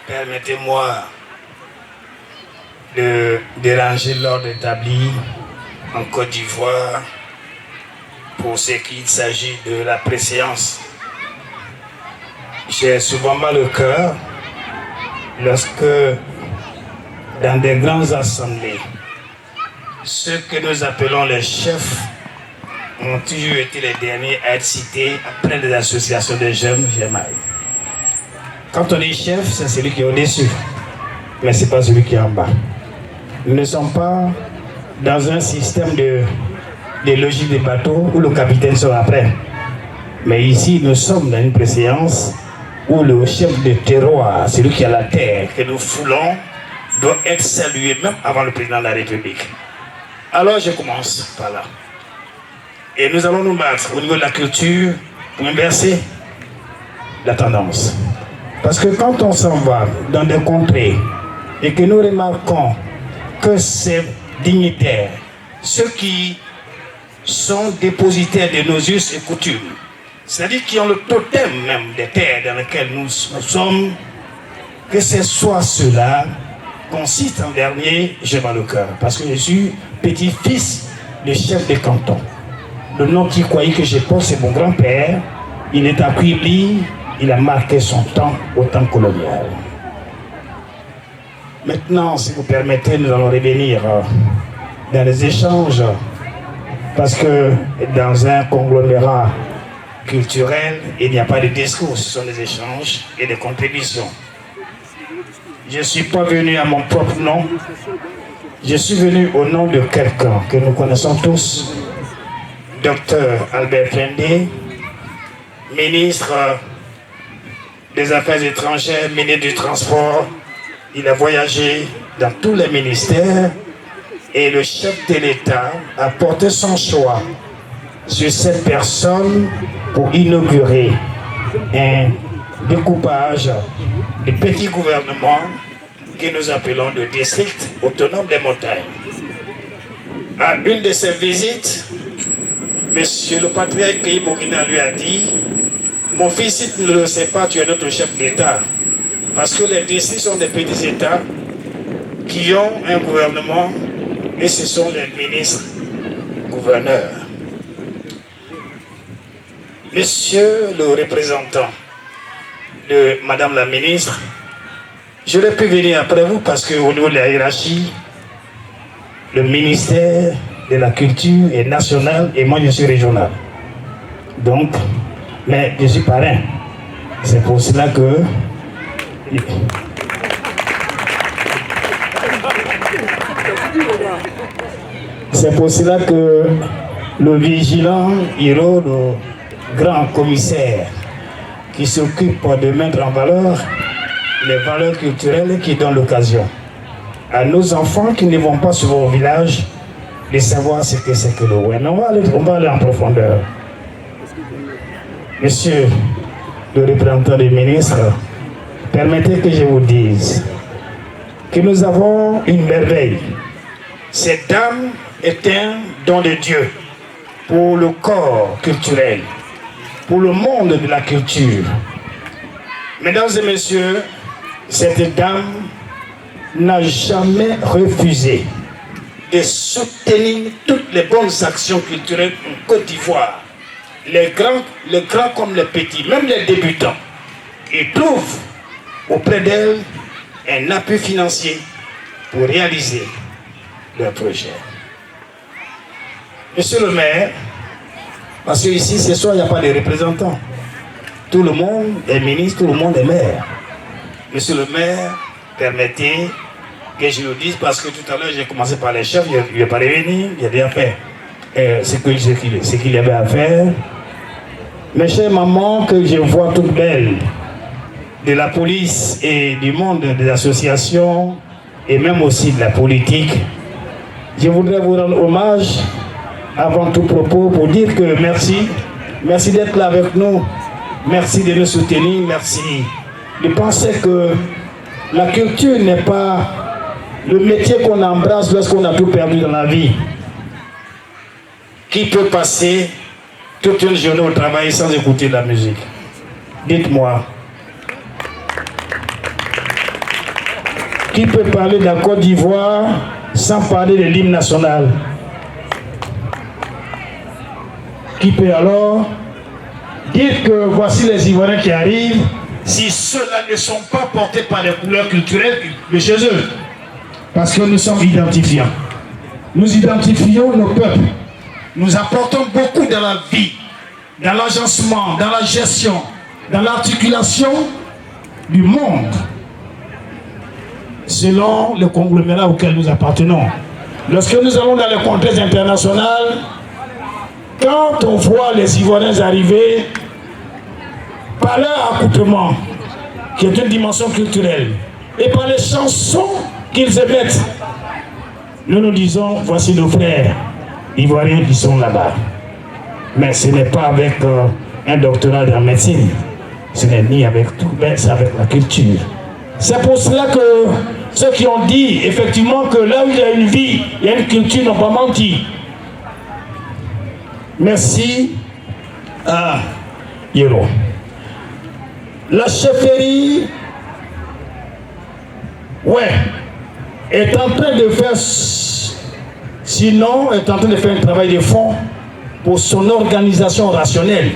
Permettez-moi de déranger l'ordre établi en Côte d'Ivoire pour ce qu'il s'agit de la préséance. J'ai souvent mal au cœur lorsque, dans des grandes assemblées, ceux que nous appelons les chefs ont toujours été les derniers à être cités après les associations de jeunes GMAI. Quand on dit chef, c'est celui qui est au-dessus, mais ce n'est pas celui qui est en bas. Nous ne sommes pas dans un système de logique des bateaux où le capitaine sera après. Mais ici, nous sommes dans une préséance où le chef de terroir, celui qui a la terre que nous foulons, doit être salué même avant le président de la République. Alors je commence par là. Et nous allons nous battre au niveau de la culture pour inverser la tendance. Parce que quand on s'en va dans des contrées et que nous remarquons que ces dignitaires, ceux qui sont dépositaires de nos us et coutumes, c'est-à-dire qui ont le totem même des terres dans lesquelles nous sommes, que ce soit ceux-là qu'on cite en dernier, j'ai mal au cœur, parce que je suis petit-fils du chef de canton. Le nom qui croyait que je porte, c'est mon grand-père. Il est à Quibli, il a marqué son temps au temps colonial. Maintenant, si vous permettez, nous allons revenir dans les échanges, parce que dans un conglomérat culturel, il n'y a pas de discours, ce sont des échanges et des contributions. Je ne suis pas venu à mon propre nom, je suis venu au nom de quelqu'un que nous connaissons tous, Dr Albert Fendé, ministre des Affaires étrangères, ministre du Transport. Il a voyagé dans tous les ministères et le chef de l'État a porté son choix sur cette personne pour inaugurer un découpage de petits gouvernements que nous appelons le district autonome des montagnes. À une de ses visites, monsieur le patriarche Kéhi Bokina lui a dit: mon fils, si tu ne le sais pas, tu es notre chef d'État. Parce que les districts sont des petits États qui ont un gouvernement et ce sont les ministres gouverneurs. Monsieur le représentant de madame la ministre, j'aurais pu venir après vous parce qu'au niveau de la hiérarchie, le ministère de la culture est national et moi je suis régional. Donc, mais je suis parrain. C'est pour cela que le vigilant Hiro, le grand commissaire qui s'occupe de mettre en valeur les valeurs culturelles qui donnent l'occasion à nos enfants qui ne vont pas souvent au village de savoir ce que c'est que le Wen. On va aller en profondeur. Monsieur le représentant des ministres, permettez que je vous dise que nous avons une merveille. Cette dame est un don de Dieu pour le corps culturel, pour le monde de la culture. Mesdames et messieurs, cette dame n'a jamais refusé de soutenir toutes les bonnes actions culturelles en Côte d'Ivoire. Les grands comme les petits, même les débutants, ils trouvent auprès d'elle un appui financier pour réaliser leurs projets. Monsieur le maire, parce qu'ici, ce soir, il n'y a pas de représentants. Tout le monde est ministre, tout le monde est maire. Monsieur le maire, permettez que je le dise, parce que tout à l'heure, j'ai commencé par les chefs, il ne vais pas revenir, il y a déjà fait ce qu'il y avait à faire. Mes chères mamans, que je vois toutes belles, de la police et du monde des associations, et même aussi de la politique, je voudrais vous rendre hommage, avant tout propos, pour dire que merci. Merci d'être là avec nous. Merci de nous soutenir. Merci de penser que la culture n'est pas le métier qu'on embrasse lorsqu'on a tout perdu dans la vie. Qui peut passer toute une journée au travail sans écouter de la musique? Dites-moi. Qui peut parler de la Côte d'Ivoire sans parler de l'hymne national? Qui peut alors dire que voici les Ivoiriens qui arrivent si ceux-là ne sont pas portés par les couleurs culturelles de chez eux? Parce que nous sommes identifiants. Nous identifions nos peuples. Nous apportons beaucoup dans la vie, dans l'agencement, dans la gestion, dans l'articulation du monde, selon le conglomérat auquel nous appartenons. Lorsque nous allons dans les contrées internationales, quand on voit les Ivoiriens arriver, par leur accoutrement, qui est une dimension culturelle, et par les chansons qu'ils émettent, nous nous disons, voici nos frères Ivoiriens qui sont là-bas. Mais ce n'est pas avec un doctorat en médecine, ce n'est ni avec tout, mais c'est avec la culture. C'est pour cela que ceux qui ont dit effectivement que là où il y a une vie, il y a une culture, n'ont pas menti. Merci à Yero. La chefferie, ouais, est en train de faire, sinon, est en train de faire un travail de fond pour son organisation rationnelle.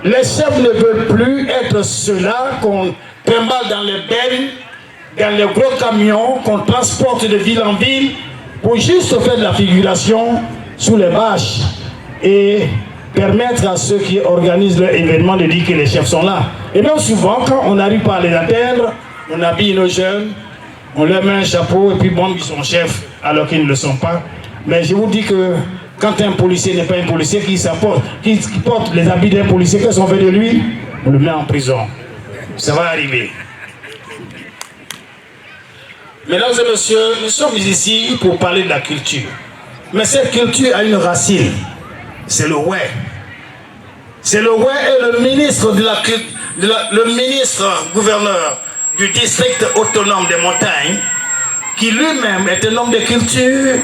Les chefs ne veulent plus être ceux-là qu'on trimballe dans les bennes, dans les gros camions, qu'on transporte de ville en ville pour juste faire de la figuration sous les bâches et permettre à ceux qui organisent leur événement de dire que les chefs sont là. Et bien souvent, quand on n'arrive pas à les atteindre, on habille nos jeunes, on leur met un chapeau et puis bon, ils sont chefs alors qu'ils ne le sont pas. Mais je vous dis que quand un policier n'est pas un policier qui porte les habits d'un policier, qu'est-ce qu'on fait de lui? On le met en prison. Ça va arriver. Mesdames et messieurs, nous sommes ici pour parler de la culture. Mais cette culture a une racine. C'est le ouais. C'est le ouais et le ministre le ministre gouverneur du district autonome des montagnes, qui lui-même est un homme de culture,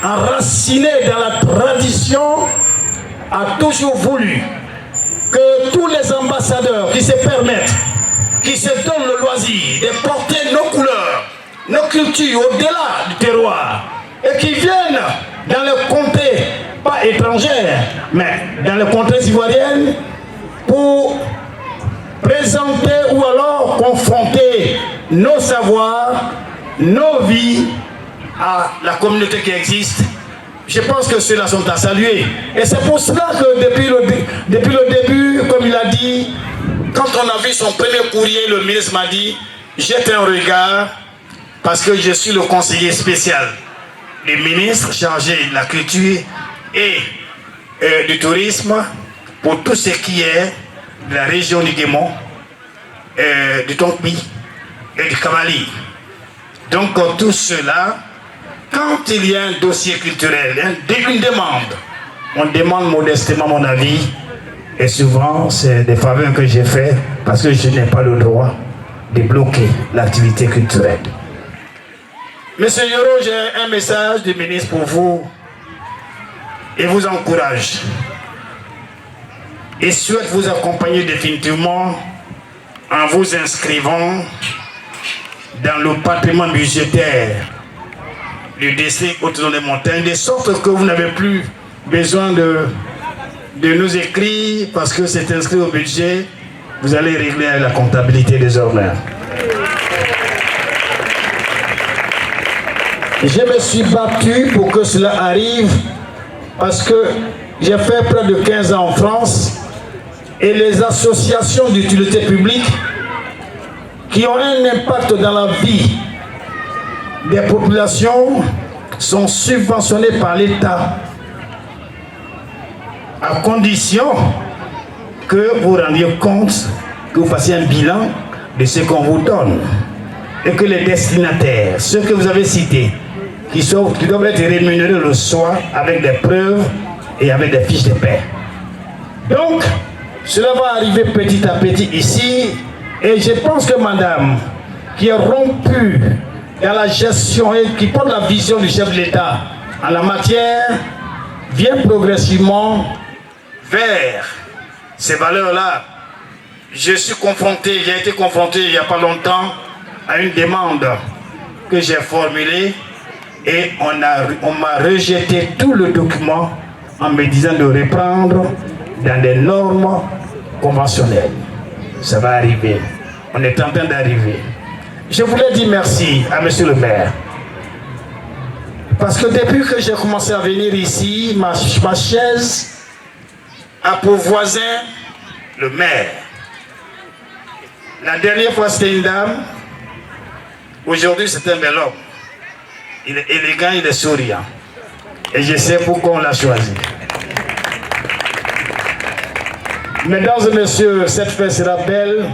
enraciné dans la tradition, a toujours voulu que tous les ambassadeurs qui se permettent, qui se donnent le loisir de porter nos couleurs, nos cultures au-delà du terroir, et qui viennent dans les contrées, pas étrangères, mais dans les contrées ivoiriennes, pour présenter ou alors confronter nos savoirs, nos vies à la communauté qui existe. Je pense que ceux-là sont à saluer. Et c'est pour cela que depuis le début, comme il a dit, quand on a vu son premier courrier, le ministre m'a dit, jette un regard, parce que je suis le conseiller spécial du ministre chargé de la culture et du tourisme pour tout ce qui est de la région du Guémon, du Tonkpi et du Kamali. Donc tout cela, quand il y a un dossier culturel, une demande, on demande modestement mon avis, et souvent c'est des faveurs que j'ai fait parce que je n'ai pas le droit de bloquer l'activité culturelle. Monsieur Yoro, j'ai un message du ministre pour vous et vous encourage et souhaite vous accompagner définitivement en vous inscrivant dans le patrimoine budgétaire du district autonome des montagnes, de sorte que vous n'avez plus besoin de nous écrire parce que c'est inscrit au budget, vous allez régler la comptabilité désormais. Je me suis battu pour que cela arrive parce que j'ai fait près de 15 ans en France et les associations d'utilité publique qui ont un impact dans la vie des populations sont subventionnées par l'État à condition que vous rendiez compte, que vous fassiez un bilan de ce qu'on vous donne et que les destinataires, ceux que vous avez cités, qui doivent être rémunérés le soir avec des preuves et avec des fiches de paie. Donc, cela va arriver petit à petit ici et je pense que madame, qui est rompue dans la gestion et qui porte la vision du chef de l'État en la matière, vient progressivement vers ces valeurs-là. Je suis confronté, j'ai été confronté il n'y a pas longtemps à une demande que j'ai formulée et on m'a rejeté tout le document en me disant de reprendre dans des normes conventionnelles. Ça va arriver. On est en train d'arriver. Je voulais dire merci à monsieur le maire. Parce que depuis que j'ai commencé à venir ici, ma chaise a pour voisin le maire. La dernière fois c'était une dame, aujourd'hui c'est un bel homme. Il est élégant, il est souriant. Et je sais pourquoi on l'a choisi. Mesdames et messieurs, cette fête sera belle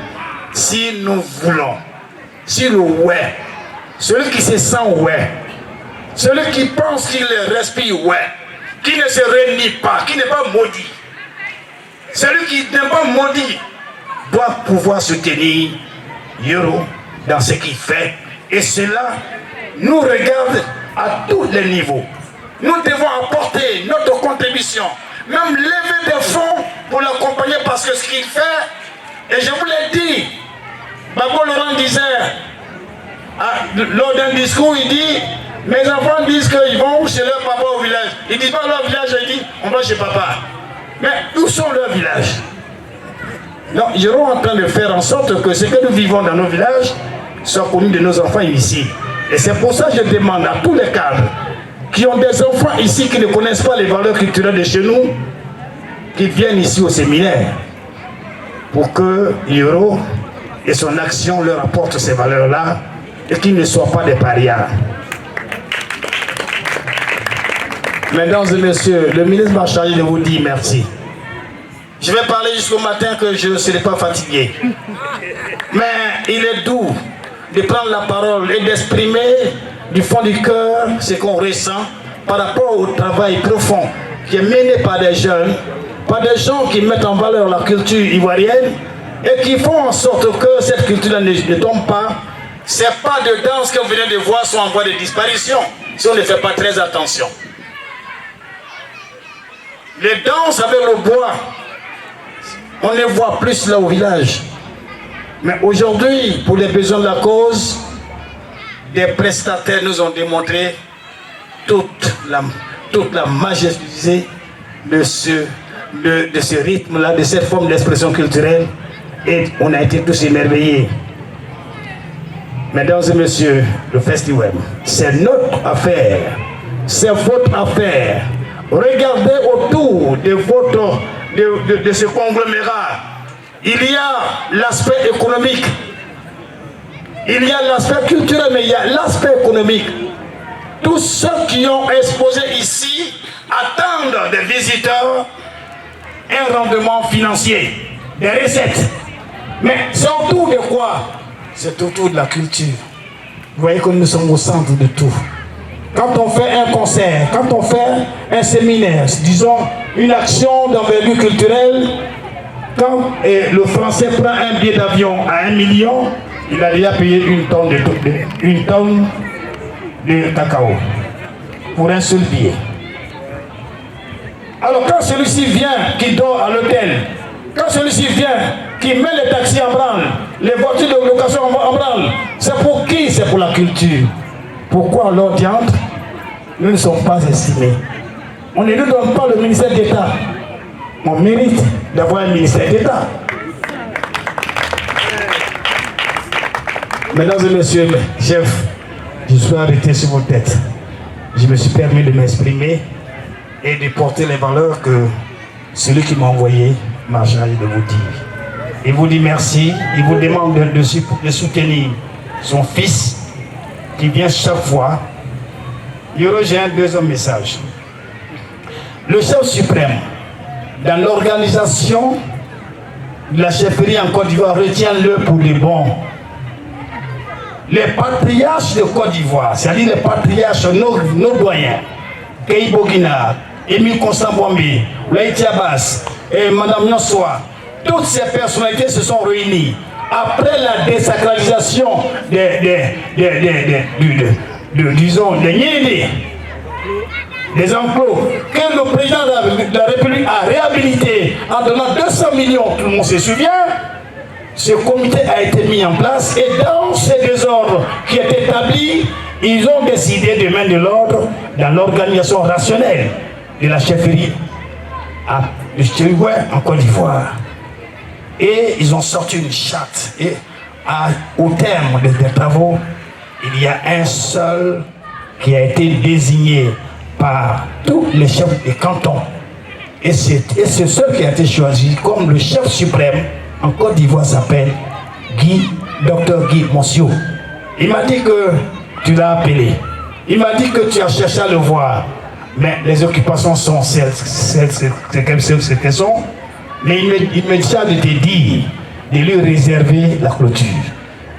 si nous voulons, si le ouais, celui qui se sent ouais, celui qui pense qu'il respire ouais, qui ne se réunit pas, qui n'est pas maudit, celui qui n'est pas maudit doit pouvoir soutenir Yoro dans ce qu'il fait. Et cela nous regarde à tous les niveaux. Nous devons apporter notre contribution, même lever des fonds pour l'accompagner parce que ce qu'il fait, et je vous l'ai dit, Babo Laurent disait, lors d'un discours, il dit, mes enfants disent qu'ils vont chez leur papa au village. Ils disent pas leur village, ils disent, on va chez papa. Mais où sont leurs villages? Donc, ils seront en train de faire en sorte que ce que nous vivons dans nos villages soit connu de nos enfants ici. Et c'est pour ça que je demande à tous les cadres qui ont des enfants ici qui ne connaissent pas les valeurs culturelles de chez nous, qu'ils viennent ici au séminaire pour que Yoro et son action leur apportent ces valeurs-là et qu'ils ne soient pas des parias. Mesdames et messieurs, le ministre m'a chargé de vous dire merci. Je vais parler jusqu'au matin que je ne serai pas fatigué. Mais il est doux de prendre la parole et d'exprimer du fond du cœur ce qu'on ressent par rapport au travail profond qui est mené par des jeunes, par des gens qui mettent en valeur la culture ivoirienne et qui font en sorte que cette culture ne tombe pas. Ces pas de danse que vous venez de voir sont en voie de disparition si on ne fait pas très attention. Les danses avec le bois, on les voit plus là au village. Mais aujourd'hui, pour les besoins de la cause, des prestataires nous ont démontré toute la majesté de ce rythme-là, de cette forme d'expression culturelle. Et on a été tous émerveillés. Mesdames et messieurs, le festival, c'est notre affaire. C'est votre affaire. Regardez autour de ce conglomérat. Il y a l'aspect économique. Il y a l'aspect culturel, mais il y a l'aspect économique. Tous ceux qui ont exposé ici attendent des visiteurs un rendement financier, des recettes. Mais c'est autour de quoi? C'est autour de la culture. Vous voyez que nous sommes au centre de tout. Quand on fait un concert, quand on fait un séminaire, disons une action d'envergure culturelle, quand le Français prend un billet d'avion à 1 million, il a déjà payé une tonne de cacao pour un seul billet. Alors quand celui-ci vient, qui dort à l'hôtel, quand celui-ci vient, qui met les taxis en branle, les voitures de location en branle, c'est pour qui? C'est pour la culture. Pourquoi alors diantre, nous ne sommes pas estimés? On ne nous donne pas le ministère d'État. On mérite d'avoir un ministère d'État. Mesdames et messieurs, chef, je suis arrêté sur vos têtes. Je me suis permis de m'exprimer et de porter les valeurs que celui qui m'a envoyé m'a chargé de vous dire. Il vous dit merci, il vous demande de soutenir son fils qui vient chaque fois. Yoro, j'ai un deuxième message. Le chef suprême, dans l'organisation de la chefferie en Côte d'Ivoire, retiens-le pour les bons. Les patriarches de Côte d'Ivoire, c'est-à-dire les patriarches, nos doyens, Kei Bogina, Émile Constant Boambi, Laïti Abbas et Madame Nyonsoa, toutes ces personnalités se sont réunies après la désacralisation disons, des Nyédé, des enclos que le président de la République a réhabilité en donnant 200 millions, tout le monde se souvient. ce comité a été mis en place et dans ces désordres qui est établi, ils ont décidé de mettre de l'ordre dans l'organisation rationnelle de la chefferie de Chirigoué en Côte d'Ivoire. Et ils ont sorti une charte. Et au terme des travaux, il y a un seul qui a été désigné par tous les chefs des cantons. Et c'est seul qui a été choisi comme le chef suprême en Côte d'Ivoire s'appelle Dr Guy Monsio. Il m'a dit que tu l'as appelé. Il m'a dit que tu as cherché à le voir. Mais les occupations sont celles qu'elles sont. Mais il me charge de te dire de lui réserver la clôture.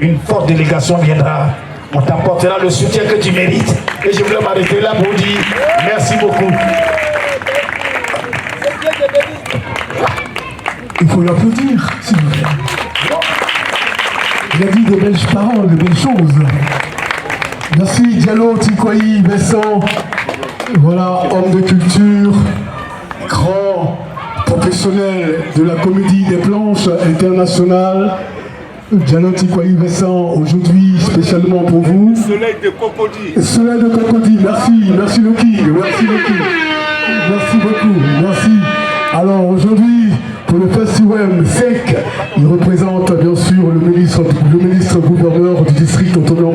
Une forte délégation viendra. On t'apportera le soutien que tu mérites. Et je voulais m'arrêter là pour dire merci beaucoup. Il faut l'applaudir, s'il vous plaît. Il a dit de belles paroles, de belles choses. Merci Diallo Tikwayi Vincent. Voilà, homme de culture, grand professionnel de la comédie des planches internationale. Diallo Tikwayi Vincent, aujourd'hui spécialement pour vous. Soleil de Cocody. Soleil de Cocody, merci Loki, merci Loki. Merci beaucoup, merci. Alors aujourd'hui, pour le Festiweb 5, il représente bien sûr le ministre gouverneur du district autonome